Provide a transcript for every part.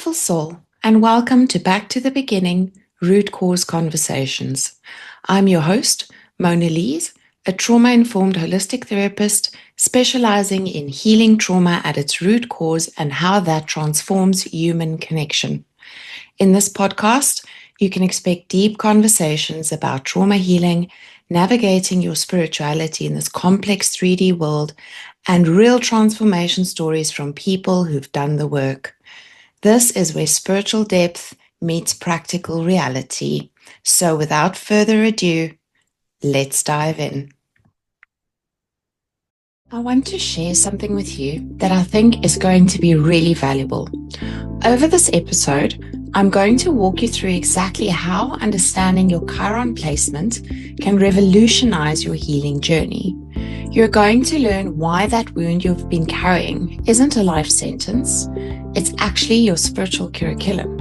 beautiful soul, and welcome to Back to the Beginning Root Cause Conversations. I'm your host, Mona-Lize, a trauma-informed holistic therapist specializing in healing trauma at its root cause and how that transforms human connection. In this podcast, you can expect deep conversations about trauma healing, navigating your spirituality in this complex 3D world, and real transformation stories from people who've done the work. This is where spiritual depth meets practical reality. So without further ado, let's dive in. I want to share something with you that I think is going to be really valuable. Over this episode, I'm going to walk you through exactly how understanding your Chiron placement can revolutionize your healing journey. You're going to learn why that wound you've been carrying isn't a life sentence. It's actually your spiritual curriculum.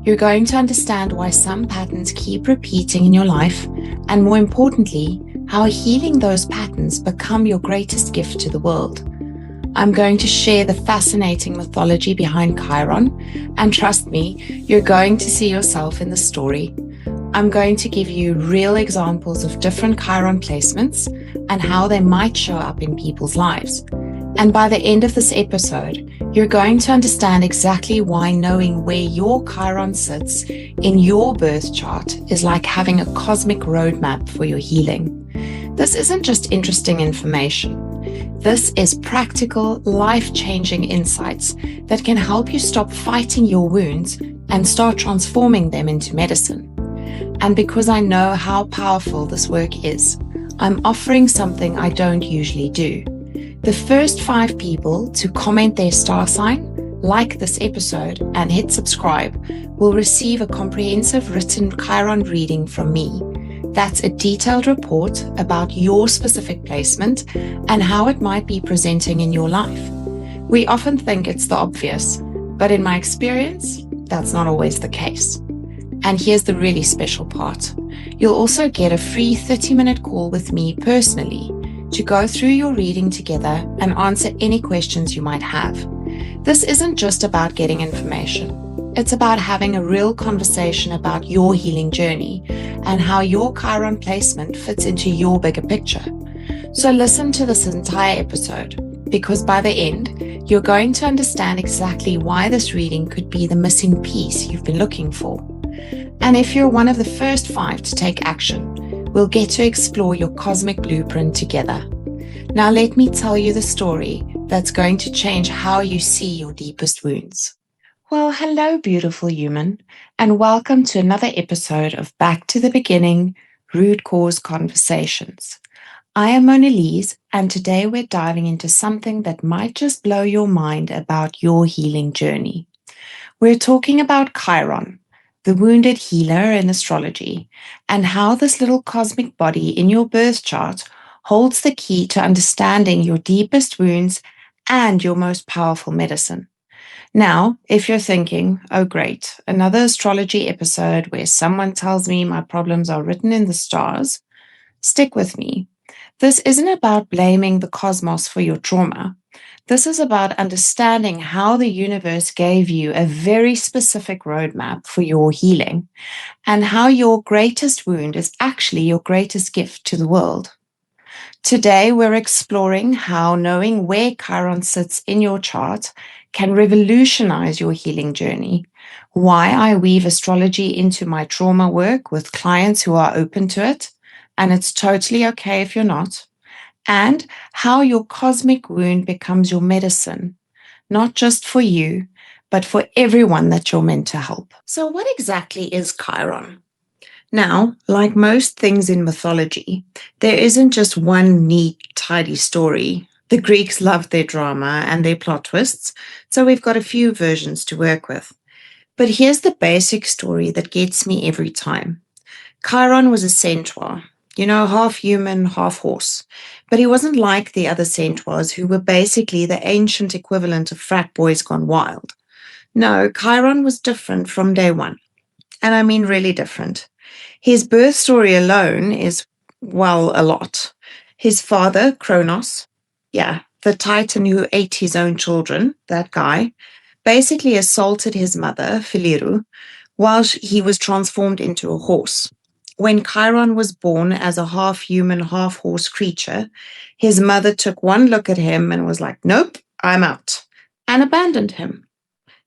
You're going to understand why some patterns keep repeating in your life, and more importantly, how healing those patterns become your greatest gift to the world. I'm going to share the fascinating mythology behind Chiron, and trust me, you're going to see yourself in the story. I'm going to give you real examples of different Chiron placements and how they might show up in people's lives. And by the end of this episode, you're going to understand exactly why knowing where your Chiron sits in your birth chart is like having a cosmic roadmap for your healing. This isn't just interesting information. This is practical, life-changing insights that can help you stop fighting your wounds and start transforming them into medicine. And because I know how powerful this work is, I'm offering something I don't usually do. The first 5 people to comment their star sign, like this episode, and hit subscribe will receive a comprehensive written Chiron reading from me. That's a detailed report about your specific placement and how it might be presenting in your life. We often think it's the obvious, but in my experience, that's not always the case. And here's the really special part. You'll also get a free 30-minute call with me personally to go through your reading together and answer any questions you might have. This isn't just about getting information. It's about having a real conversation about your healing journey and how your Chiron placement fits into your bigger picture. So listen to this entire episode, because by the end, you're going to understand exactly why this reading could be the missing piece you've been looking for. And if you're one of the first 5 to take action, we'll get to explore your cosmic blueprint together. Now let me tell you the story that's going to change how you see your deepest wounds. Well, hello, beautiful human, and welcome to another episode of Back to the Beginning, Root Cause Conversations. I am Mona-Lize, and today we're diving into something that might just blow your mind about your healing journey. We're talking about Chiron, the wounded healer in astrology, and how this little cosmic body in your birth chart holds the key to understanding your deepest wounds and your most powerful medicine. Now, if you're thinking, oh great, another astrology episode where someone tells me my problems are written in the stars, stick with me. This isn't about blaming the cosmos for your trauma. This is about understanding how the universe gave you a very specific roadmap for your healing and how your greatest wound is actually your greatest gift to the world. Today, we're exploring how knowing where Chiron sits in your chart can revolutionize your healing journey, why I weave astrology into my trauma work with clients who are open to it, and it's totally okay if you're not, and how your cosmic wound becomes your medicine, not just for you, but for everyone that you're meant to help. So what exactly is Chiron? Now, like most things in mythology, there isn't just one neat, tidy story. The Greeks loved their drama and their plot twists, so we've got a few versions to work with. But here's the basic story that gets me every time. Chiron was a centaur, half human, half horse. But he wasn't like the other centaurs who were basically the ancient equivalent of frat boys gone wild. No, Chiron was different from day one. And I mean really different. His birth story alone is, well, a lot. His father, Kronos, the Titan who ate his own children, that guy, basically assaulted his mother, Filiru, while he was transformed into a horse. When Chiron was born as a half human, half horse creature, his mother took one look at him and was like, "Nope, I'm out," and abandoned him.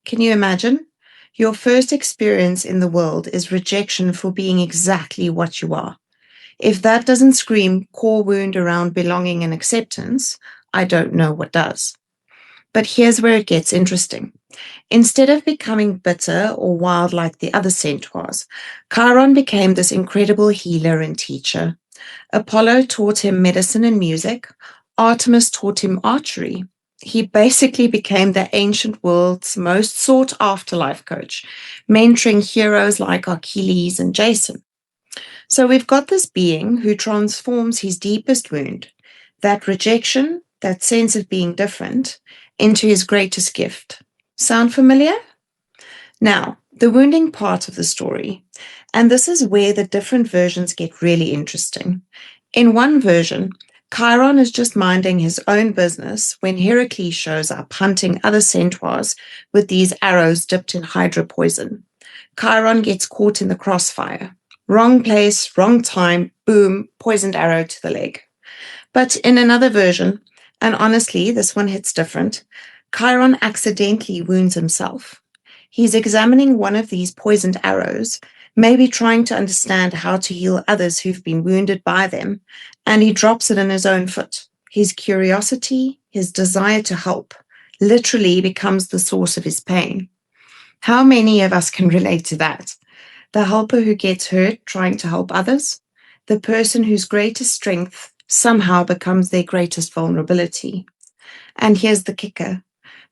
Can you imagine? Your first experience in the world is rejection for being exactly what you are. If that doesn't scream core wound around belonging and acceptance, I don't know what does. But here's where it gets interesting. Instead of becoming bitter or wild like the other centaurs, Chiron became this incredible healer and teacher. Apollo taught him medicine and music. Artemis taught him archery. He basically became the ancient world's most sought after life coach, mentoring heroes like Achilles and Jason. So we've got this being who transforms his deepest wound, that rejection, that sense of being different, into his greatest gift. Sound familiar? Now, the wounding part of the story, and this is where the different versions get really interesting. In one version, Chiron is just minding his own business when Heracles shows up hunting other centaurs with these arrows dipped in hydra poison. Chiron gets caught in the crossfire. Wrong place, wrong time, boom, poisoned arrow to the leg. But in another version, and honestly, this one hits different, Chiron accidentally wounds himself. He's examining one of these poisoned arrows, maybe trying to understand how to heal others who've been wounded by them, and he drops it in his own foot. His curiosity, his desire to help, literally becomes the source of his pain. How many of us can relate to that? The helper who gets hurt trying to help others, the person whose greatest strength somehow becomes their greatest vulnerability. And here's the kicker.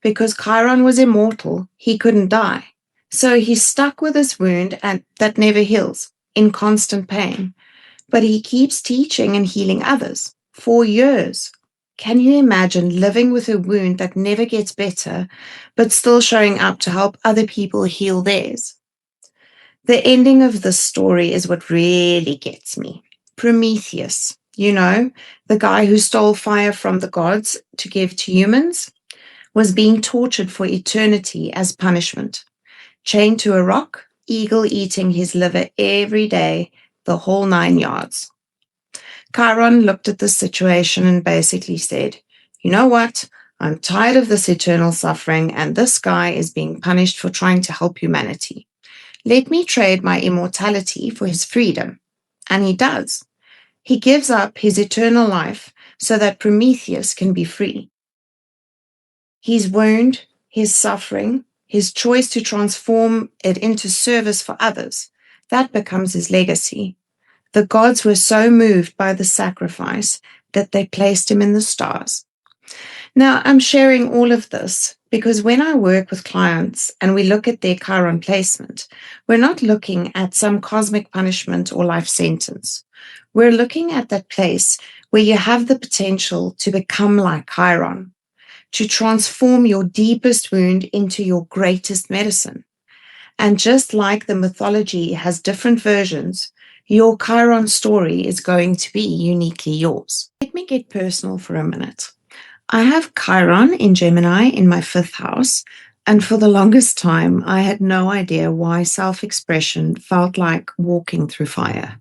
Because Chiron was immortal, he couldn't die. So he's stuck with this wound and that never heals, in constant pain. But he keeps teaching and healing others for years. Can you imagine living with a wound that never gets better, but still showing up to help other people heal theirs? The ending of this story is what really gets me. Prometheus, the guy who stole fire from the gods to give to humans, was being tortured for eternity as punishment. Chained to a rock, eagle eating his liver every day, the whole 9 yards. Chiron looked at this situation and basically said, "You know what? I'm tired of this eternal suffering, and this guy is being punished for trying to help humanity. Let me trade my immortality for his freedom." And he does. He gives up his eternal life so that Prometheus can be free. His wound, his suffering, his choice to transform it into service for others, that becomes his legacy. The gods were so moved by the sacrifice that they placed him in the stars. Now, I'm sharing all of this because when I work with clients and we look at their Chiron placement, we're not looking at some cosmic punishment or life sentence. We're looking at that place where you have the potential to become like Chiron, to transform your deepest wound into your greatest medicine. And just like the mythology has different versions, your Chiron story is going to be uniquely yours. Let me get personal for a minute. I have Chiron in Gemini in my 5th house, and for the longest time, I had no idea why self-expression felt like walking through fire.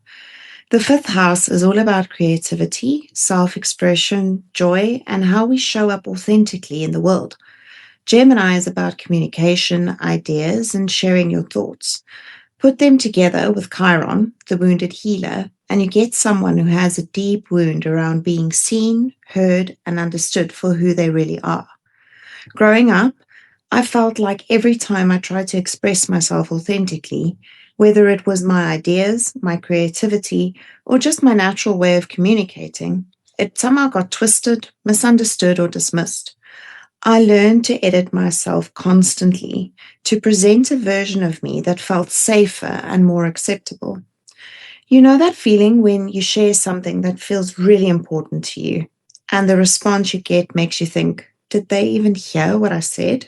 The 5th house is all about creativity, self-expression, joy, and how we show up authentically in the world. Gemini is about communication, ideas, and sharing your thoughts. Put them together with Chiron, the wounded healer, and you get someone who has a deep wound around being seen, heard, and understood for who they really are. Growing up, I felt like every time I tried to express myself authentically, whether it was my ideas, my creativity, or just my natural way of communicating, it somehow got twisted, misunderstood, or dismissed. I learned to edit myself constantly to present a version of me that felt safer and more acceptable. You know that feeling when you share something that feels really important to you, and the response you get makes you think, did they even hear what I said?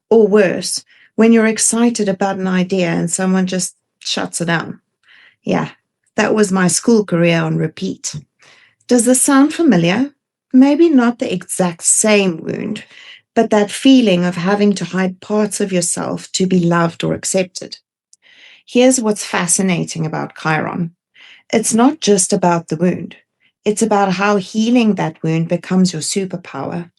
Or worse, when you're excited about an idea and someone just shuts it down. Yeah, that was my school career on repeat. Does this sound familiar? Maybe not the exact same wound, but that feeling of having to hide parts of yourself to be loved or accepted. Here's what's fascinating about Chiron. It's not just about the wound. It's about how healing that wound becomes your superpower.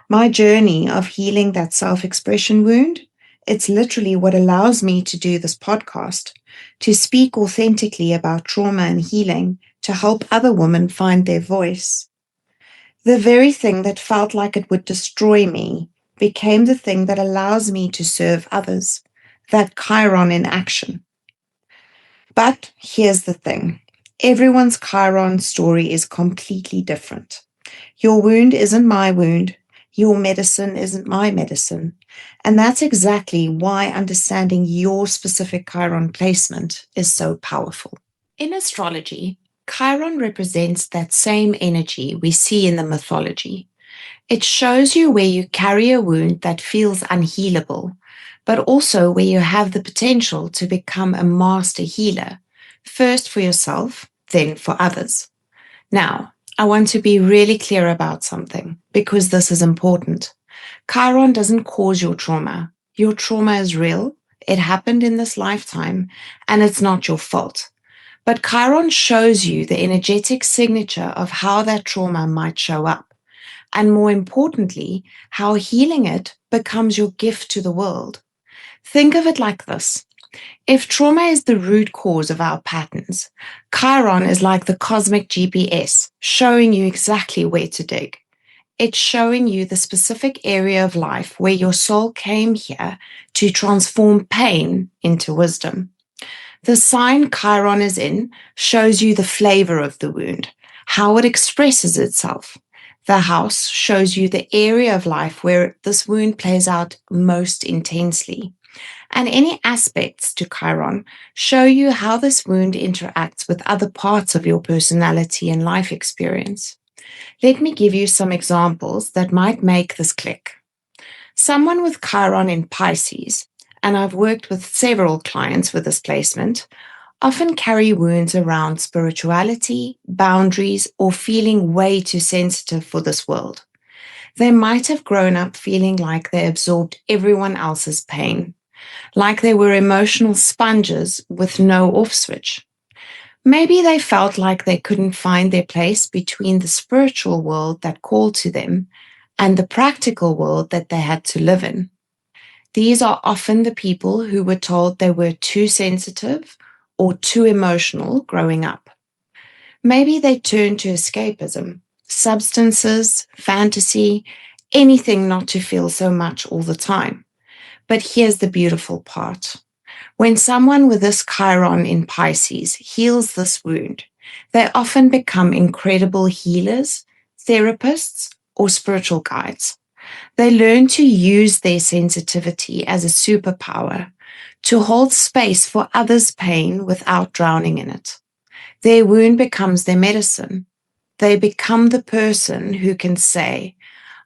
My journey of healing that self-expression wound, it's literally what allows me to do this podcast, to speak authentically about trauma and healing, to help other women find their voice. The very thing that felt like it would destroy me became the thing that allows me to serve others, that Chiron in action. But here's the thing. Everyone's Chiron story is completely different. Your wound isn't my wound. Your medicine isn't my medicine. And that's exactly why understanding your specific Chiron placement is so powerful. In astrology, Chiron represents that same energy we see in the mythology. It shows you where you carry a wound that feels unhealable, but also where you have the potential to become a master healer, first for yourself, then for others. Now, I want to be really clear about something because this is important. Chiron doesn't cause your trauma. Your trauma is real. It happened in this lifetime, and it's not your fault. But Chiron shows you the energetic signature of how that trauma might show up. And more importantly, how healing it becomes your gift to the world. Think of it like this. If trauma is the root cause of our patterns, Chiron is like the cosmic GPS, showing you exactly where to dig. It's showing you the specific area of life where your soul came here to transform pain into wisdom. The sign Chiron is in shows you the flavor of the wound, how it expresses itself. The house shows you the area of life where this wound plays out most intensely. And any aspects to Chiron show you how this wound interacts with other parts of your personality and life experience. Let me give you some examples that might make this click. Someone with Chiron in Pisces, and I've worked with several clients with this placement, often carry wounds around spirituality, boundaries, or feeling way too sensitive for this world. They might have grown up feeling like they absorbed everyone else's pain, like they were emotional sponges with no off switch. Maybe they felt like they couldn't find their place between the spiritual world that called to them and the practical world that they had to live in. These are often the people who were told they were too sensitive or too emotional growing up. Maybe they turned to escapism, substances, fantasy, anything not to feel so much all the time. But here's the beautiful part. When someone with this Chiron in Pisces heals this wound, they often become incredible healers, therapists, or spiritual guides. They learn to use their sensitivity as a superpower, to hold space for others' pain without drowning in it. Their wound becomes their medicine. They become the person who can say,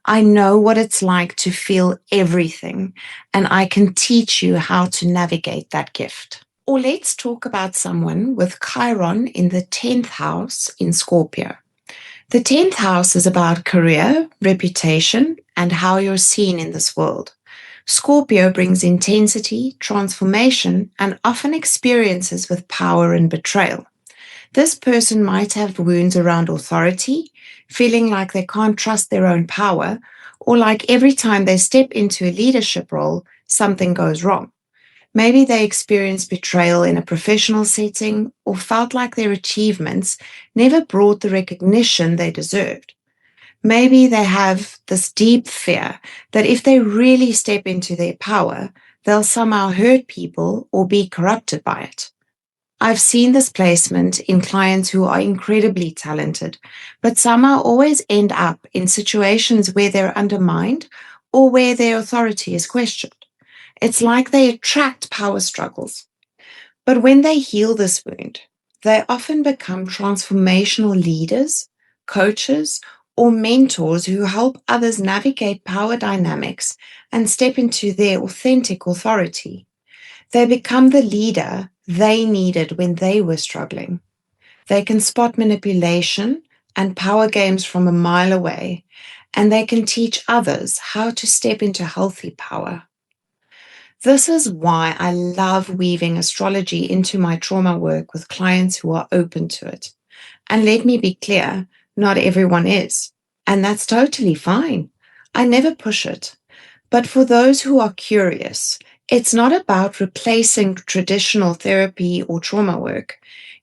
I know what it's like to feel everything, and I can teach you how to navigate that gift. Or let's talk about someone with Chiron in the 10th house in Scorpio. The 10th house is about career, reputation, and how you're seen in this world. Scorpio brings intensity, transformation, and often experiences with power and betrayal. This person might have wounds around authority, feeling like they can't trust their own power, or like every time they step into a leadership role, something goes wrong. Maybe they experienced betrayal in a professional setting or felt like their achievements never brought the recognition they deserved. Maybe they have this deep fear that if they really step into their power, they'll somehow hurt people or be corrupted by it. I've seen this placement in clients who are incredibly talented, but somehow always end up in situations where they're undermined or where their authority is questioned. It's like they attract power struggles. But when they heal this wound, they often become transformational leaders, coaches, or mentors who help others navigate power dynamics and step into their authentic authority. They become the leader they needed when they were struggling. They can spot manipulation and power games from a mile away, and they can teach others how to step into healthy power. This is why I love weaving astrology into my trauma work with clients who are open to it. And let me be clear, not everyone is. And that's totally fine. I never push it. But for those who are curious, it's not about replacing traditional therapy or trauma work.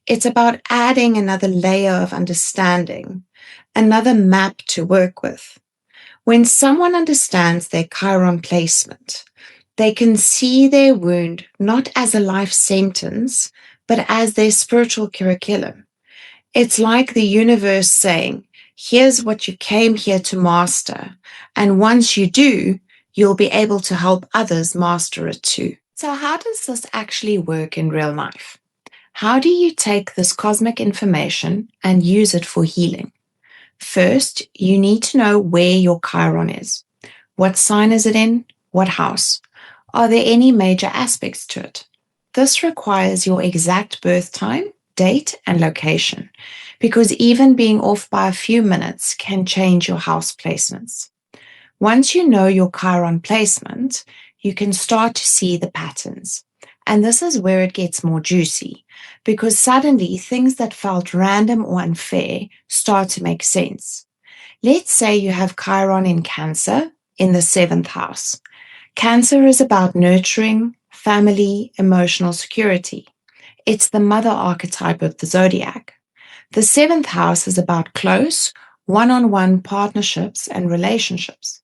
It's about adding another layer of understanding, another map to work with. When someone understands their Chiron placement, they can see their wound not as a life sentence, but as their spiritual curriculum. It's like the universe saying, here's what you came here to master. And once you do, you'll be able to help others master it too. So how does this actually work in real life? How do you take this cosmic information and use it for healing? First, you need to know where your Chiron is. What sign is it in? What house? Are there any major aspects to it? This requires your exact birth time, date, and location, because even being off by a few minutes can change your house placements. Once you know your Chiron placement, you can start to see the patterns. And this is where it gets more juicy, because suddenly things that felt random or unfair start to make sense. Let's say you have Chiron in Cancer in the 7th house. Cancer is about nurturing, family, emotional security. It's the mother archetype of the zodiac. The 7th house is about close, one-on-one partnerships and relationships.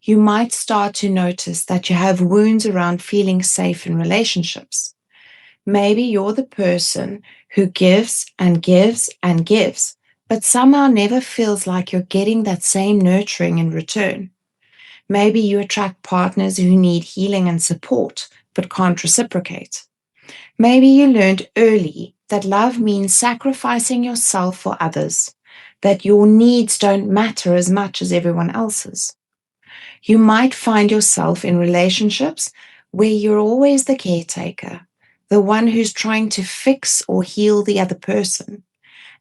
You might start to notice that you have wounds around feeling safe in relationships. Maybe you're the person who gives and gives and gives, but somehow never feels like you're getting that same nurturing in return. Maybe you attract partners who need healing and support, but can't reciprocate. Maybe you learned early that love means sacrificing yourself for others, that your needs don't matter as much as everyone else's. You might find yourself in relationships where you're always the caretaker, the one who's trying to fix or heal the other person.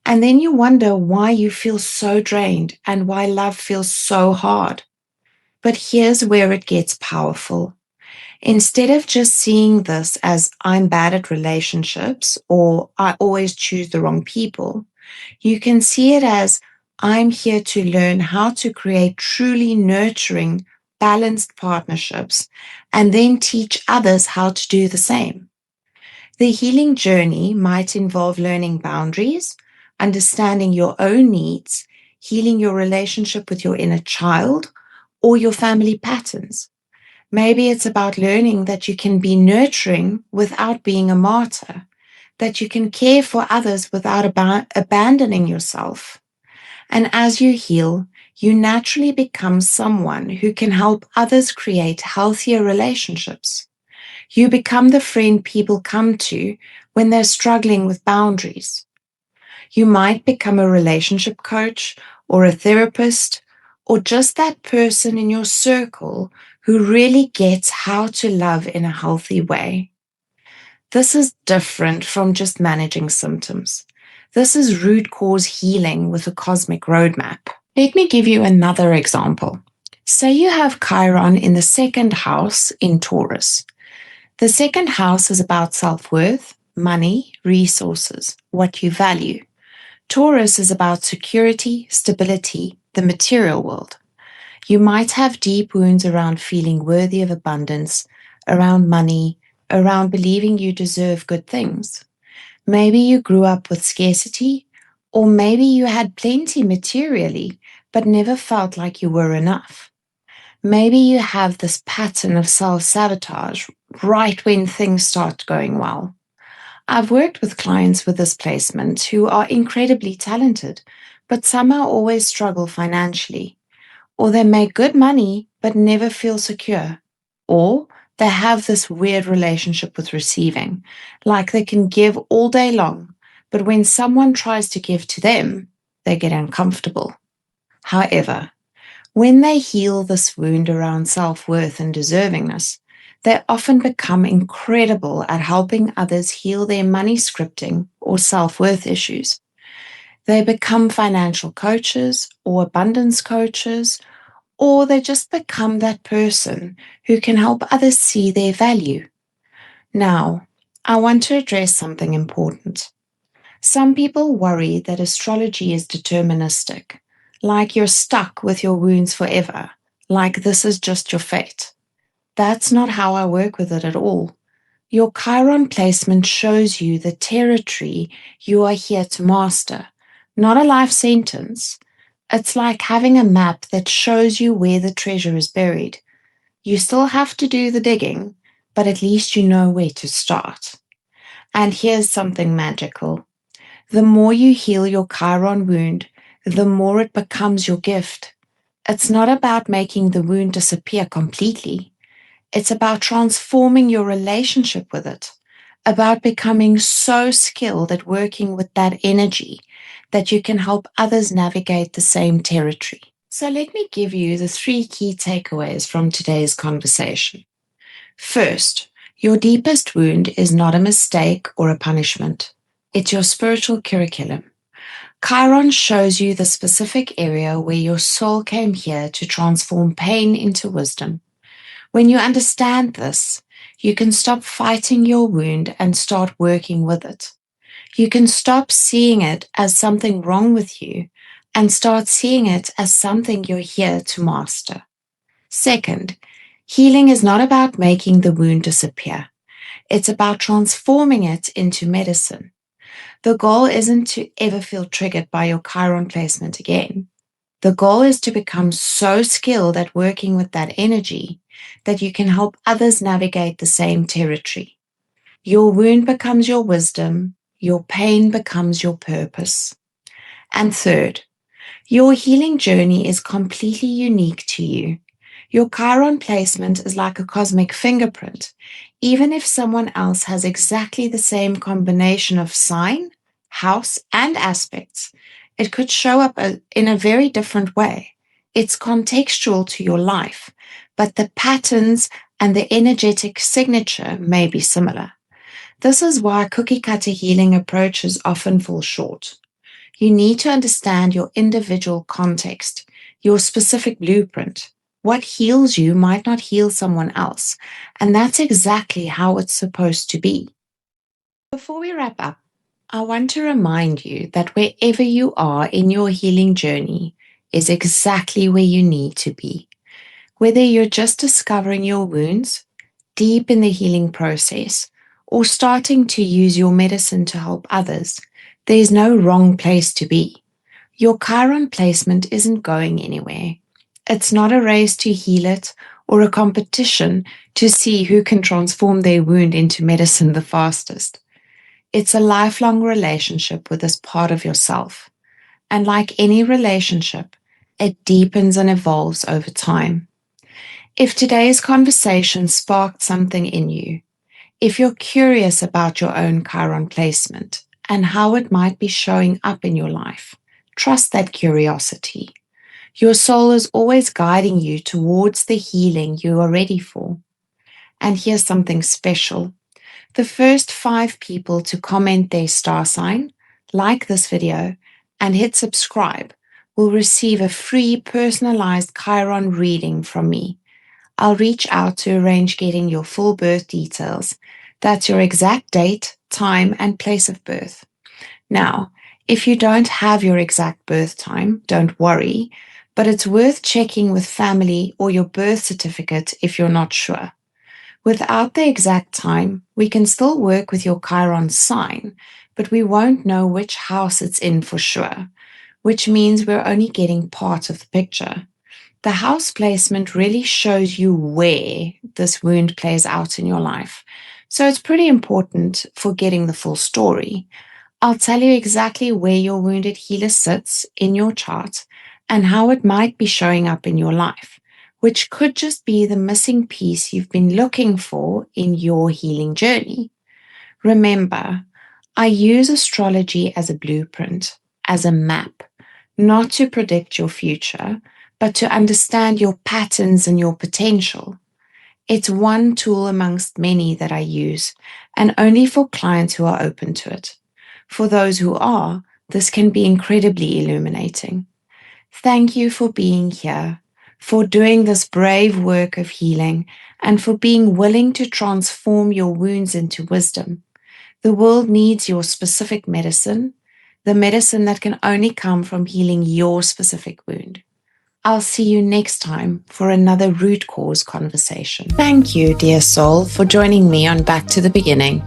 And then you wonder why you feel so drained and why love feels so hard. But here's where it gets powerful. Instead of just seeing this as I'm bad at relationships or I always choose the wrong people, you can see it as I'm here to learn how to create truly nurturing, balanced partnerships and then teach others how to do the same. The healing journey might involve learning boundaries, understanding your own needs, healing your relationship with your inner child or your family patterns. Maybe it's about learning that you can be nurturing without being a martyr, that you can care for others without abandoning yourself. And as you heal, you naturally become someone who can help others create healthier relationships. You become the friend people come to when they're struggling with boundaries. You might become a relationship coach or a therapist or just that person in your circle who really gets how to love in a healthy way. This is different from just managing symptoms. This is root cause healing with a cosmic roadmap. Let me give you another example. Say you have Chiron in the 2nd house in Taurus. The 2nd house is about self-worth, money, resources, what you value. Taurus is about security, stability, the material world. You might have deep wounds around feeling worthy of abundance, around money, around believing you deserve good things. Maybe you grew up with scarcity, or maybe you had plenty materially, but never felt like you were enough. Maybe you have this pattern of self-sabotage right when things start going well. I've worked with clients with this placement who are incredibly talented, but somehow always struggle financially. Or they make good money, but never feel secure. Or they have this weird relationship with receiving, like they can give all day long, but when someone tries to give to them, they get uncomfortable. However, when they heal this wound around self-worth and deservingness, they often become incredible at helping others heal their money scripting or self-worth issues. They become financial coaches or abundance coaches or they just become that person who can help others see their value. Now, I want to address something important. Some people worry that astrology is deterministic, like you're stuck with your wounds forever, like this is just your fate. That's not how I work with it at all. Your Chiron placement shows you the territory you are here to master, not a life sentence. It's like having a map that shows you where the treasure is buried. You still have to do the digging, but at least you know where to start. And here's something magical. The more you heal your Chiron wound, the more it becomes your gift. It's not about making the wound disappear completely. It's about transforming your relationship with it, about becoming so skilled at working with that energy that you can help others navigate the same territory. So let me give you the 3 key takeaways from today's conversation. First, your deepest wound is not a mistake or a punishment. It's your spiritual curriculum. Chiron shows you the specific area where your soul came here to transform pain into wisdom. When you understand this, you can stop fighting your wound and start working with it. You can stop seeing it as something wrong with you and start seeing it as something you're here to master. Second, healing is not about making the wound disappear. It's about transforming it into medicine. The goal isn't to ever feel triggered by your Chiron placement again. The goal is to become so skilled at working with that energy that you can help others navigate the same territory. Your wound becomes your wisdom, your pain becomes your purpose. And third, your healing journey is completely unique to you. Your Chiron placement is like a cosmic fingerprint. Even if someone else has exactly the same combination of sign, house, and aspects, it could show up in a very different way. It's contextual to your life, but the patterns and the energetic signature may be similar. This is why cookie-cutter healing approaches often fall short. You need to understand your individual context, your specific blueprint. What heals you might not heal someone else, and that's exactly how it's supposed to be. Before we wrap up, I want to remind you that wherever you are in your healing journey is exactly where you need to be. Whether you're just discovering your wounds, deep in the healing process, or starting to use your medicine to help others, there's no wrong place to be. Your Chiron placement isn't going anywhere. It's not a race to heal it or a competition to see who can transform their wound into medicine the fastest. It's a lifelong relationship with this part of yourself. And like any relationship, it deepens and evolves over time. If today's conversation sparked something in you, if you're curious about your own Chiron placement and how it might be showing up in your life, trust that curiosity. Your soul is always guiding you towards the healing you are ready for. And here's something special. The first 5 people to comment their star sign, like this video, and hit subscribe will receive a free personalized Chiron reading from me. I'll reach out to arrange getting your full birth details. That's your exact date, time, and place of birth. Now, if you don't have your exact birth time, don't worry, but it's worth checking with family or your birth certificate if you're not sure. Without the exact time, we can still work with your Chiron sign, but we won't know which house it's in for sure, which means we're only getting part of the picture. The house placement really shows you where this wound plays out in your life. So it's pretty important for getting the full story. I'll tell you exactly where your wounded healer sits in your chart and how it might be showing up in your life, which could just be the missing piece you've been looking for in your healing journey. Remember, I use astrology as a blueprint, as a map, not to predict your future, but to understand your patterns and your potential. It's one tool amongst many that I use, and only for clients who are open to it. For those who are, this can be incredibly illuminating. Thank you for being here, for doing this brave work of healing, and for being willing to transform your wounds into wisdom. The world needs your specific medicine, the medicine that can only come from healing your specific wound. I'll see you next time for another root cause conversation. Thank you, dear soul, for joining me on Back to the Beginning.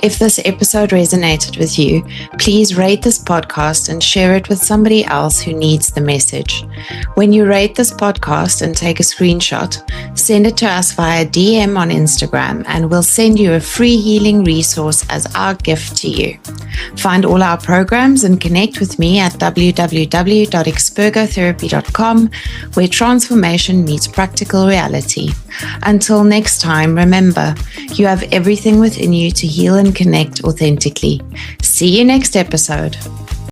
If this episode resonated with you, please rate this podcast and share it with somebody else who needs the message. When you rate this podcast and take a screenshot, send it to us via DM on Instagram and we'll send you a free healing resource as our gift to you. Find all our programs and connect with me at www.expergotherapy.com, where transformation meets practical reality. Until next time, remember, you have everything within you to heal and connect authentically. See you next episode.